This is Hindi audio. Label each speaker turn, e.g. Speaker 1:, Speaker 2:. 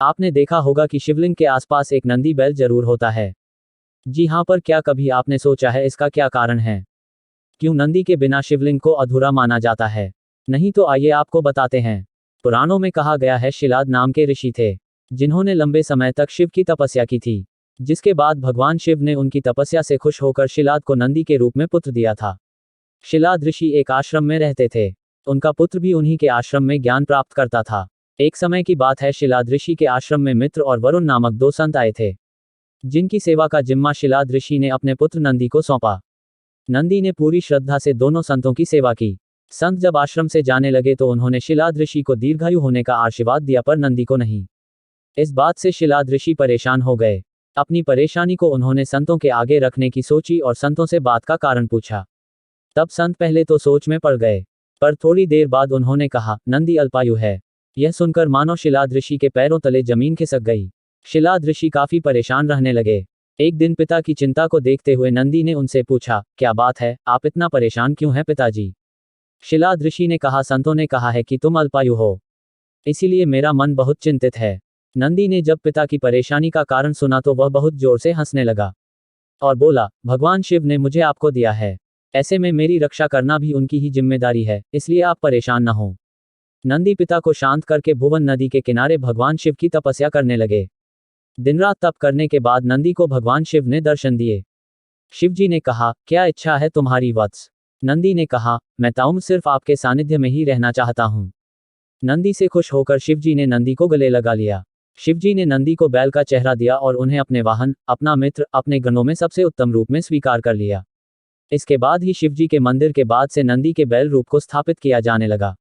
Speaker 1: आपने देखा होगा कि शिवलिंग के आसपास एक नंदी बैल जरूर होता है। जी हाँ, पर क्या कभी आपने सोचा है इसका क्या कारण है? क्यों नंदी के बिना शिवलिंग को अधूरा माना जाता है? नहीं तो आइए आपको बताते हैं। पुराणों में कहा गया है शिलाद नाम के ऋषि थे, जिन्होंने लंबे समय तक शिव की तपस्या की थी। जिसके बाद भगवान शिव ने उनकी तपस्या से खुश होकर शिलाद को नंदी के रूप में पुत्र दिया था। शिलाद ऋषि एक आश्रम में रहते थे। उनका पुत्र भी उन्हीं के आश्रम में ज्ञान प्राप्त करता था। एक समय की बात है, शिलाद ऋषि के आश्रम में मित्र और वरुण नामक दो संत आए थे, जिनकी सेवा का जिम्मा शिलाद ऋषि ने अपने पुत्र नंदी को सौंपा। नंदी ने पूरी श्रद्धा से दोनों संतों की सेवा की। संत जब आश्रम से जाने लगे तो उन्होंने शिलाद ऋषि को दीर्घायु होने का आशीर्वाद दिया, पर नंदी को नहीं। इस बात से शिलाद ऋषि परेशान हो गए। अपनी परेशानी को उन्होंने संतों के आगे रखने की सोची और संतों से बात का कारण पूछा। तब संत पहले तो सोच में पड़ गए, पर थोड़ी देर बाद उन्होंने कहा, नंदी अल्पायु है। यह सुनकर मानो शिलाद ऋषि के पैरों तले जमीन खिसक गई। शिलाद ऋषि काफी परेशान रहने लगे। एक दिन पिता की चिंता को देखते हुए नंदी ने उनसे पूछा, क्या बात है, आप इतना परेशान क्यों हैं पिताजी? शिलाद ऋषि ने कहा, संतों ने कहा है कि तुम अल्पायु हो, इसीलिए मेरा मन बहुत चिंतित है। नंदी ने जब पिता की परेशानी का कारण सुना तो वह बहुत जोर से हंसने लगा और बोला, भगवान शिव ने मुझे आपको दिया है, ऐसे में मेरी रक्षा करना भी उनकी ही जिम्मेदारी है, इसलिए आप परेशान न हो। नंदी पिता को शांत करके भुवन नदी के किनारे भगवान शिव की तपस्या करने लगे। दिन रात तप करने के बाद नंदी को भगवान शिव ने दर्शन दिए। शिवजी ने कहा, क्या इच्छा है तुम्हारी वत्स? नंदी ने कहा, मैं ताऊं सिर्फ आपके सानिध्य में ही रहना चाहता हूं। नंदी से खुश होकर शिवजी ने नंदी को गले लगा लिया। शिवजी ने नंदी को बैल का चेहरा दिया और उन्हें अपने वाहन, अपना मित्र, अपने गणों में सबसे उत्तम रूप में स्वीकार कर लिया। इसके बाद ही शिवजी के मंदिर के बाद से नंदी के बैल रूप को स्थापित किया जाने लगा।